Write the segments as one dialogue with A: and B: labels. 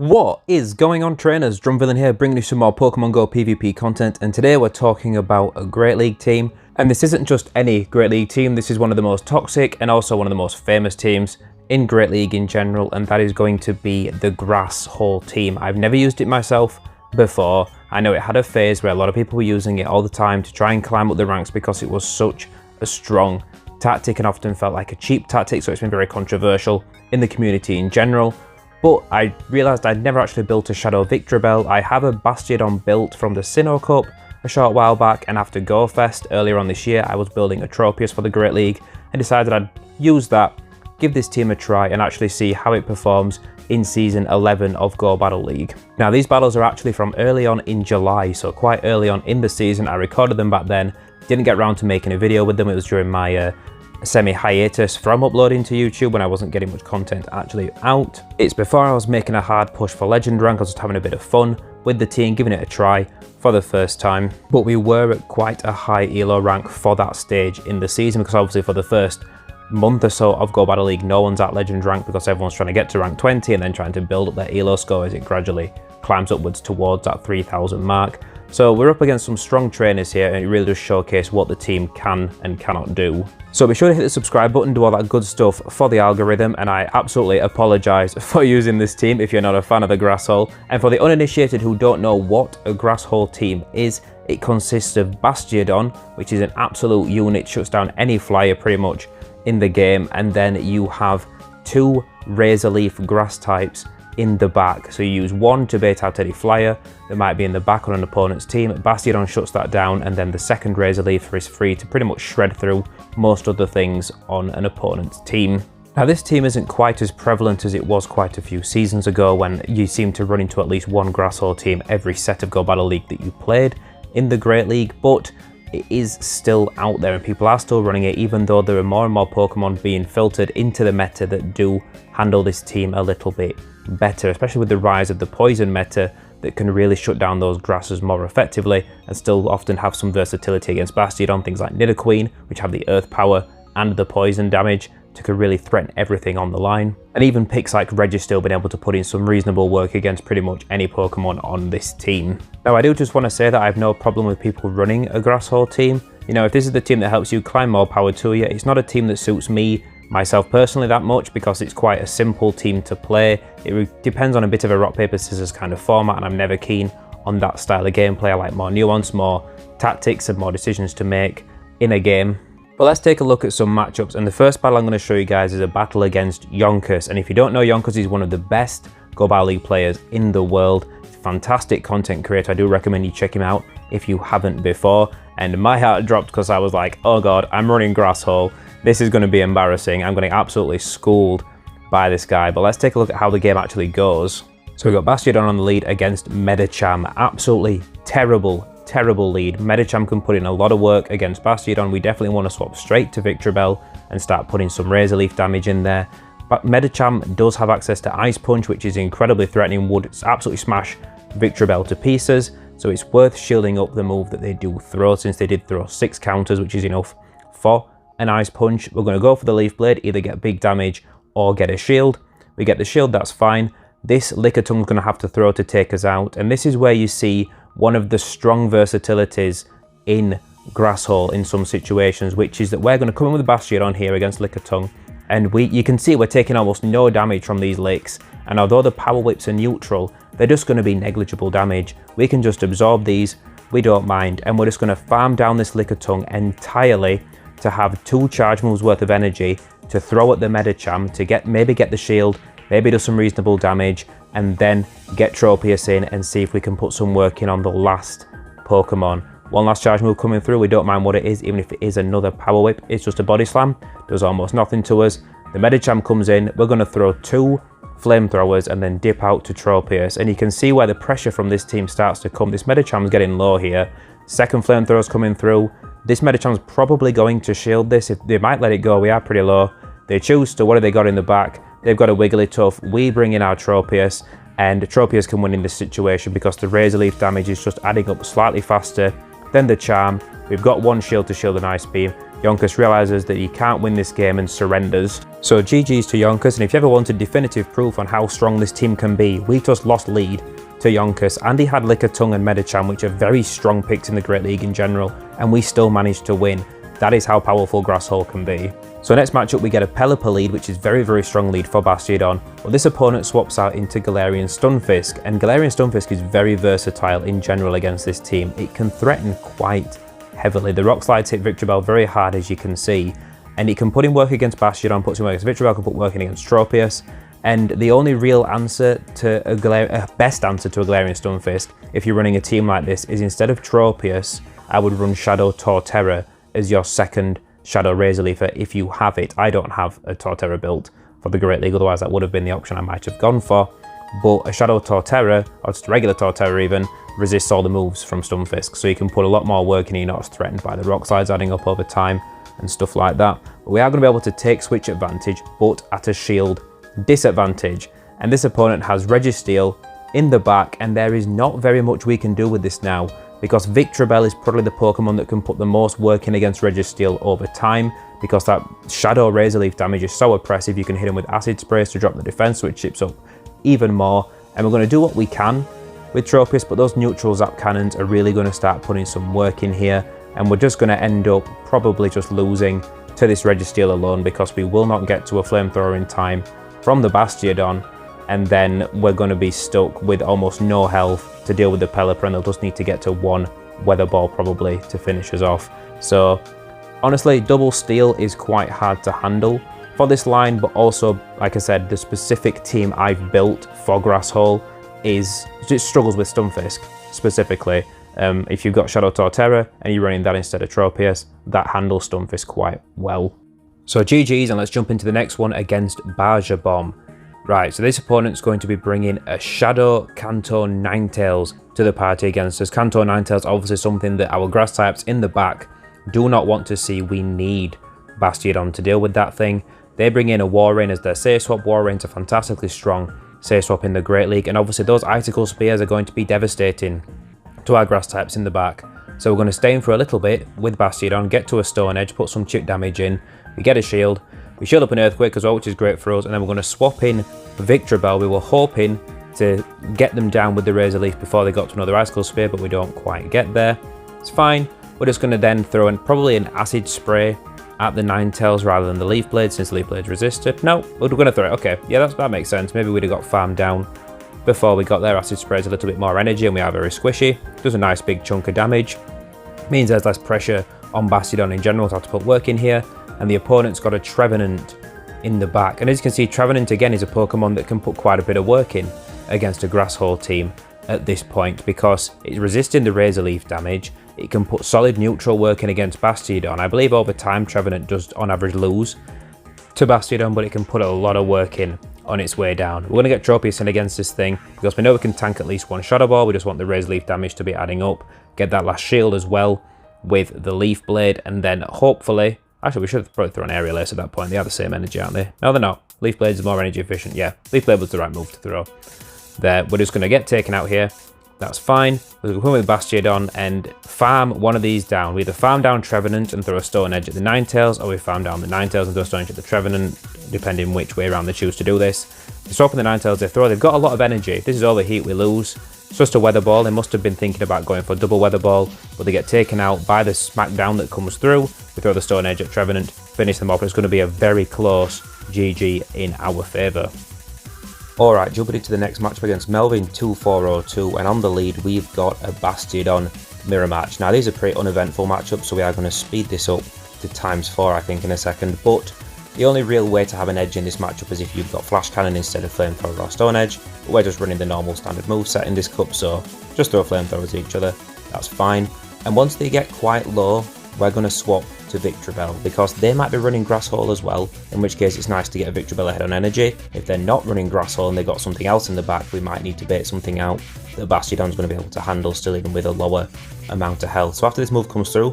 A: What is going on, trainers? DrumVillain here, bringing you some more Pokemon Go PvP content, and today we're talking about a Great League team. And this isn't just any Great League team, this is one of the most toxic and also one of the most famous teams in Great League in general, and that is going to be the Grasshole team. I've never used it myself before. I know it had a phase where a lot of people were using it all the time to try and climb up the ranks because it was such a strong tactic and often felt like a cheap tactic, so it's been very controversial in the community in general. But I realised I'd never actually built a Shadow Victreebel. I have a Bastiodon built from the Sinnoh Cup a short while back, and after Go Fest earlier on this year, I was building a Tropius for the Great League and decided I'd use that, give this team a try and actually see how it performs in Season 11 of Go Battle League. Now, these battles are actually from early on in July, so quite early on in the season. I recorded them back then, didn't get around to making a video with them. It was during my semi-hiatus from uploading to YouTube when I wasn't getting much content actually out. It's before I was making a hard push for Legend rank. I was just having a bit of fun with the team, giving it a try for the first time. But we were at quite a high elo rank for that stage in the season, because obviously for the first month or so of Go Battle League, no one's at Legend rank because everyone's trying to get to rank 20 and then trying to build up their elo score as it gradually climbs upwards towards that 3,000 mark. So we're up against some strong trainers here, and it really does showcase what the team can and cannot do. So be sure to hit the subscribe button, do all that good stuff for the algorithm, and I absolutely apologise for using this team if you're not a fan of the Grasshole. And for the uninitiated who don't know what a Grasshole team is, it consists of Bastiodon, which is an absolute unit, shuts down any flyer pretty much in the game, and then you have two Razor Leaf grass types in the back. So you use one to bait out any flyer that might be in the back on an opponent's team. Bastiodon shuts that down, and then the second Razor Leaf is free to pretty much shred through most other things on an opponent's team. Now, this team isn't quite as prevalent as it was quite a few seasons ago, when you seem to run into at least one Grasshole team every set of Go Battle League that you played in the Great League, but it is still out there and people are still running it, even though there are more and more Pokemon being filtered into the meta that do handle this team a little bit better, especially with the rise of the poison meta that can really shut down those grasses more effectively and still often have some versatility against Bastiodon. Things like Nidoqueen, which have the earth power and the poison damage to really threaten everything on the line. And even picks like Register been able to put in some reasonable work against pretty much any Pokemon on this team. Now, I do just want to say that I have no problem with people running a Grasshole team. You know, if this is the team that helps you climb, more power to you. It's not a team that suits myself personally that much, because it's quite a simple team to play. It depends on a bit of a rock, paper, scissors kind of format, and I'm never keen on that style of gameplay. I like more nuance, more tactics, and more decisions to make in a game. But let's take a look at some matchups, and the first battle I'm going to show you guys is a battle against Yonkers. And if you don't know, Yonkers is one of the best Go Battle League players in the world. He's a fantastic content creator. I do recommend you check him out if you haven't before. And my heart dropped because I was like, oh god, I'm running Grasshole. This is going to be embarrassing. I'm getting absolutely schooled by this guy. But let's take a look at how the game actually goes. So we've got Bastiodon on the lead against Medicham. Absolutely terrible lead. Medicham can put in a lot of work against Bastiodon. We definitely want to swap straight to Victreebel and start putting some Razor Leaf damage in there. But Medicham does have access to Ice Punch, which is incredibly threatening, would absolutely smash Victreebel to pieces. So it's worth shielding up the move that they do throw, since they did throw 6 counters, which is enough for an Ice Punch. We're going to go for the Leaf Blade, either get big damage or get a shield. We get the shield, that's fine. This Lickitung is going to have to throw to take us out, and this is where you see one of the strong versatilities in Grasshole in some situations, which is that we're going to come in with a Bastiodon here against Lickitung, and you can see we're taking almost no damage from these licks, and although the power whips are neutral, they're just going to be negligible damage. We can just absorb these, we don't mind, and we're just going to farm down this Lickitung entirely to have 2 charge moves worth of energy to throw at the Medicham to maybe get the shield, maybe do some reasonable damage, and then get Tropius in and see if we can put some work in on the last Pokemon. One last charge move coming through, we don't mind what it is, even if it is another Power Whip. It's just a Body Slam, does almost nothing to us. The Medicham comes in, we're going to throw 2 Flamethrowers and then dip out to Tropius, and you can see where the pressure from this team starts to come. This Medicham's getting low here. Second Flamethrower's coming through. This Medicham's probably going to shield this. If they might let it go, we are pretty low. They choose to. What have they got in the back? They've got a Wigglytuff. We bring in our Tropius, and Tropius can win in this situation because the Razor Leaf damage is just adding up slightly faster than the Charm. We've got 1 shield to shield an Ice Beam. Yonkers realises that he can't win this game and surrenders. So GG's to Yonkers, and if you ever wanted definitive proof on how strong this team can be, we just lost lead to Yonkers, and he had Lickitung and Medicham, which are very strong picks in the Great League in general, and we still managed to win. That is how powerful Grasshole can be. So next matchup we get a Pelipper lead, which is very strong lead for Bastiodon, but this opponent swaps out into Galarian Stunfisk, and Galarian Stunfisk is very versatile in general against this team. It can threaten quite heavily. The Rock Slides hit Victreebel very hard, as you can see, and it can put in work against Bastiodon, puts in work against Victreebel, can put work in against Tropius, and the only real answer to best answer to a Galarian Stunfisk, if you're running a team like this, is instead of Tropius, I would run Shadow Torterra as your second Shadow Razor Leafer if you have it. I don't have a Torterra built for the Great League, otherwise that would have been the option I might have gone for. But a Shadow Torterra, or just a regular Torterra even, resists all the moves from Stunfisk, so you can put a lot more work in, you're not as threatened by the Rock Slides adding up over time and stuff like that. But we are going to be able to take switch advantage, but at a shield disadvantage. And this opponent has Registeel in the back, and there is not very much we can do with this now, because Victreebel is probably the Pokemon that can put the most work in against Registeel over time, because that Shadow Razor Leaf damage is so oppressive. You can hit him with Acid Sprays to drop the defense, which chips up even more, and we're going to do what we can with Tropius, but those neutral Zap Cannons are really going to start putting some work in here, and we're just going to end up probably just losing to this Registeel alone, because we will not get to a Flamethrower in time from the Bastiodon, and then we're going to be stuck with almost no health to deal with the Pelipper, and they'll just need to get to one Weather Ball probably to finish us off. So honestly, double Steel is quite hard to handle for this line, but also, like I said, the specific team I've built for Grasshole it struggles with Stunfisk specifically. If you've got Shadow Torterra and you're running that instead of Tropius, that handles Stunfisk quite well. So GG's, and let's jump into the next one against Barja Bomb. Right, so this opponent's going to be bringing a Shadow Kanto Ninetales to the party against us. Kanto Ninetales, obviously something that our grass types in the back do not want to see. We need Bastiodon to deal with that thing. They bring in a Warrain as their Safe Swap. Warrain's a fantastically strong Safe Swap in the Great League, and obviously those Icicle Spears are going to be devastating to our grass types in the back. So we're going to stay in for a little bit with Bastiodon, get to a Stone Edge, put some chip damage in, we get a shield, we shield up an Earthquake as well, which is great for us, and then we're going to swap in Victreebel. We were hoping to get them down with the Razor Leaf before they got to another Icicle Spear, but we don't quite get there. It's fine. We're just going to then throw in probably an Acid Spray at the Ninetales rather than the Leaf Blade, since the Leaf Blade's resisted. No, we're going to throw it. Okay, yeah, that makes sense. Maybe we'd have got farmed down before we got there. Acid Spray's a little bit more energy, and we are very squishy. Does a nice big chunk of damage. Means there's less pressure on Bastiodon in general to have to put work in here, and the opponent's got a Trevenant in the back. And as you can see, Trevenant again is a Pokemon that can put quite a bit of work in against a Grasshole team at this point, because it's resisting the Razor Leaf damage. It can put solid neutral work in against Bastiodon. I believe over time Trevenant does on average lose to Bastiodon, but it can put a lot of work in on its way down. We're going to get Tropius in against this thing, because we know we can tank at least one Shadow Ball. We just want the Razor Leaf damage to be adding up. Get that last shield as well with the Leaf Blade, and then hopefully, actually we should have probably thrown Aerial Ace at that point. They have the same energy, aren't they? No, they're not. Leaf Blade is more energy efficient. Yeah, Leaf Blade was the right move to throw. There, we're just going to get taken out here. That's fine. We're going to come with Bastiodon and farm one of these down. We either farm down Trevenant and throw a Stone Edge at the Ninetales, or we farm down the Ninetales and throw a Stone Edge at the Trevenant, depending which way around they choose to do this. They swap in the Ninetales, they throw. They've got a lot of energy. This is Overheat, we lose. It's just a Weather Ball. They must have been thinking about going for a double Weather Ball, but they get taken out by the Smackdown that comes through. We throw the Stone Edge at Trevenant, finish them off. It's going to be a very close GG in our favour. Alright, jumping into the next matchup against Melvin 2402, and on the lead we've got a Bastiodon mirror match. Now these are pretty uneventful matchups, so we are going to speed this up to ×4 I think in a second, but the only real way to have an edge in this matchup is if you've got Flash Cannon instead of Flamethrower or Stone Edge. But we're just running the normal standard moveset in this cup, so just throw Flamethrowers at each other, that's fine. And once they get quite low, we're going to swap to Victreebel, because they might be running Grasshole as well, in which case it's nice to get a Victreebel ahead on energy. If they're not running Grasshole and they've got something else in the back, we might need to bait something out that Bastiodon's going to be able to handle still, even with a lower amount of health. So after this move comes through,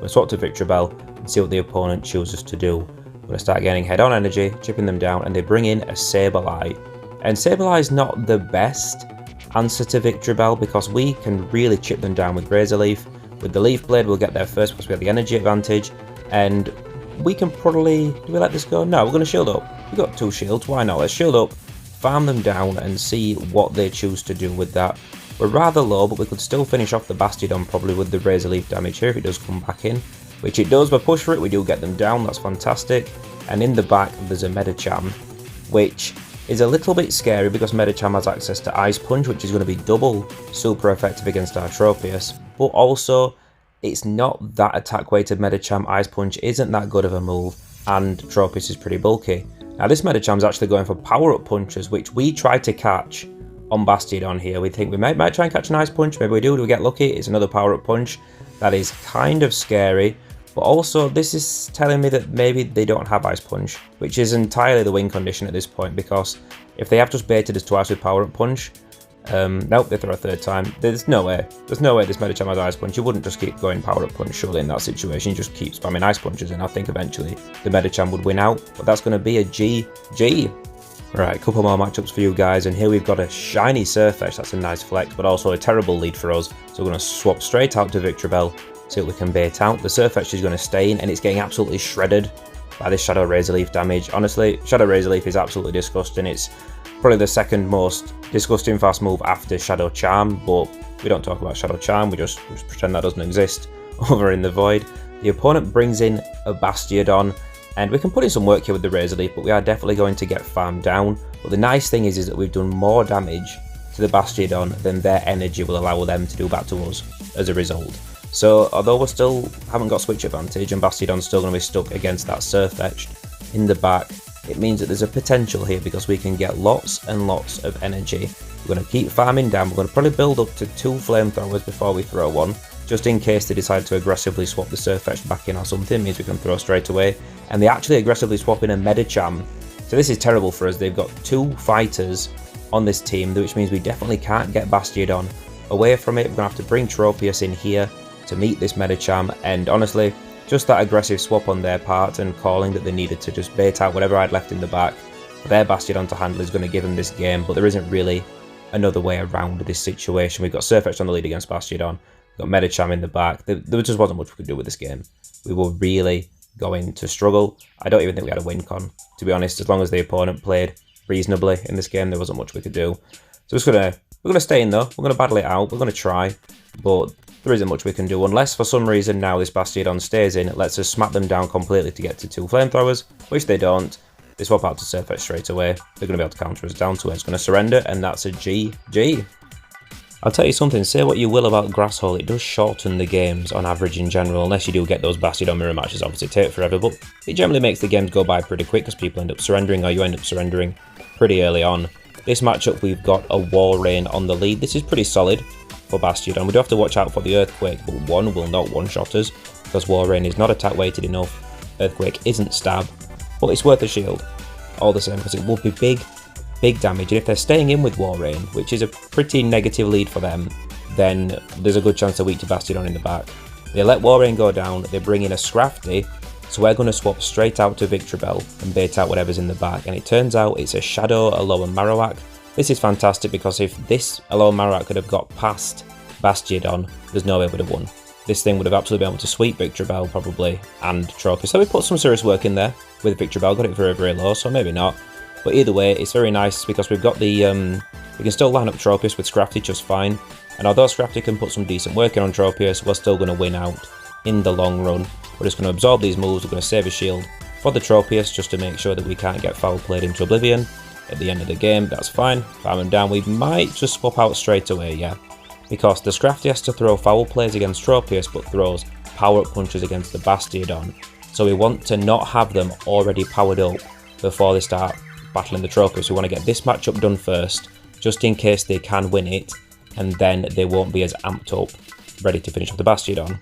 A: we'll swap to Victreebel and see what the opponent chooses to do. We're going to start getting head on energy, chipping them down, and they bring in a Sableye. And Sableye is not the best answer to Victreebel, because we can really chip them down with Razor Leaf. With the Leaf Blade we'll get there first because we have the energy advantage, and we can probably... Do we let this go? No, we're going to shield up. We've got 2 shields, why not? Let's shield up, farm them down, and see what they choose to do with that. We're rather low, but we could still finish off the Bastiodon probably with the Razor Leaf damage here if it does come back in. Which it does, but push for it, we do get them down, that's fantastic. And in the back, there's a Medicham, which is a little bit scary because Medicham has access to Ice Punch, which is going to be double super effective against our Tropius. But also, it's not that attack weighted Medicham. Ice Punch isn't that good of a move, and Tropius is pretty bulky. Now this Medicham is actually going for power-up punches, which we tried to catch on Bastiodon here. We think we might try and catch an Ice Punch, maybe we do we get lucky? It's another power-up punch. That is kind of scary. But also, this is telling me that maybe they don't have Ice Punch, which is entirely the win condition at this point, because if they have just baited us twice with Power Up Punch, nope, they throw a 3rd time. There's no way this Medicham has Ice Punch. You wouldn't just keep going Power Up Punch, surely, in that situation. You just keep spamming Ice Punches, and I think eventually the Medicham would win out. But that's going to be a GG. Right, a couple more matchups for you guys, and here we've got a shiny Surfetch. That's a nice flex, but also a terrible lead for us. So we're going to swap straight out to Victreebel. See what we can bait out. The Surfetch is going to stay in, and it's getting absolutely shredded by this Shadow Razor Leaf damage. Honestly, Shadow Razor Leaf is absolutely disgusting. It's probably the 2nd most disgusting fast move after Shadow Charm, but we don't talk about Shadow Charm, we just pretend that doesn't exist over in the Void. The opponent brings in a Bastiodon, and we can put in some work here with the Razor Leaf, but we are definitely going to get farmed down. But the nice thing is that we've done more damage to the Bastiodon than their energy will allow them to do back to us as a result. So, although we still haven't got switch advantage and Bastiodon's still going to be stuck against that Surfetch in the back, it means that there's a potential here because we can get lots and lots of energy. We're going to keep farming down. We're going to probably build up to 2 flamethrowers before we throw one, just in case they decide to aggressively swap the Surfetch back in or something. It means we can throw straight away. And they actually aggressively swap in a Medicham. So this is terrible for us. They've got 2 fighters on this team, which means we definitely can't get Bastiodon away from it. We're going to have to bring Tropius in here to meet this Medicham, and honestly, just that aggressive swap on their part and calling that they needed to just bait out whatever I'd left in the back for their Bastiodon to handle is going to give them this game, but there isn't really another way around this situation. We've got Surfetch on the lead against Bastiodon, we've got Medicham in the back. There just wasn't much we could do with this game. We were really going to struggle. I don't even think we had a win con, to be honest. As long as the opponent played reasonably in this game, there wasn't much we could do. So we're going to stay in though, we're going to battle it out, we're going to try, but there isn't much we can do unless for some reason now this Bastiodon stays in, it lets us smack them down completely to get to 2 flamethrowers, which they don't. They swap out to Surfetch straight away. They're going to be able to counter us down to it. It's going to surrender, and that's a GG. I'll tell you something, say what you will about Grasshole, it does shorten the games on average in general, unless you do get those Bastiodon mirror matches, obviously take forever, but it generally makes the games go by pretty quick because people end up surrendering, or you end up surrendering pretty early on. This matchup, we've got a Walrein on the lead. This is pretty solid for Bastiodon. We do have to watch out for the Earthquake, but one will not one-shot us because Walrein is not attack weighted enough. Earthquake isn't stab, but it's worth a shield all the same because it will be big damage, and if they're staying in with Walrein, which is a pretty negative lead for them, then there's a good chance they're weak to Bastiodon in the back. They let Walrein go down, they bring in a Scrafty, so we're going to swap straight out to Victreebel and bait out whatever's in the back, and it turns out it's a Shadow, Alot and Marowak. This is fantastic because if this Alot and Marowak could have got past Bastiodon, there's no way it would have won. This thing would have absolutely been able to sweep Victreebel probably and Tropius. So we put some serious work in there with Victreebel, got it very, very low, so maybe not. But either way, it's very nice because we've got the, we can still line up Tropius with Scrafty just fine. And although Scrafty can put some decent work in on Tropius, we're still going to win out in the long run. We're just going to absorb these moves, we're going to save a shield for the Tropius just to make sure that we can't get foul played into oblivion at the end of the game. That's fine. Farm him down. We might just swap out straight away, yeah. Because the Scrafty has to throw foul plays against Tropius but throws power-up punches against the Bastiodon. So we want to not have them already powered up before they start battling the Tropius. We want to get this matchup done first, just in case they can win it, and then they won't be as amped up, ready to finish off the Bastiodon,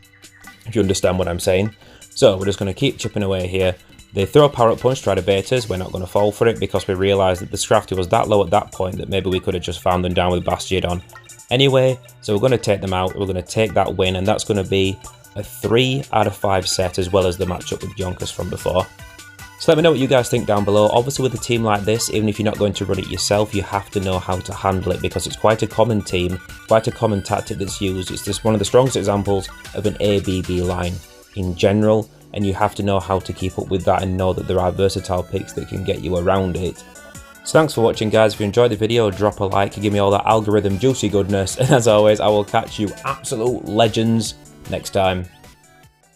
A: if you understand what I'm saying. So we're just going to keep chipping away here. They throw a power-up punch, try to bait us. We're not going to fall for it because we realise that the Scrafty was that low at that point that maybe we could have just found them down with Bastiodon anyway. So we're going to take them out, we're going to take that win, and that's going to be a 3 out of 5 set, as well as the matchup with Yonkers from before. So let me know what you guys think down below. Obviously with a team like this, even if you're not going to run it yourself, you have to know how to handle it because it's quite a common team, quite a common tactic that's used. It's just one of the strongest examples of an ABB line. in general, and you have to know how to keep up with that and know that there are versatile picks that can get you around it. So thanks for watching, guys. If you enjoyed the video, drop a like, give me all that algorithm juicy goodness, and as always, I will catch you absolute legends next time.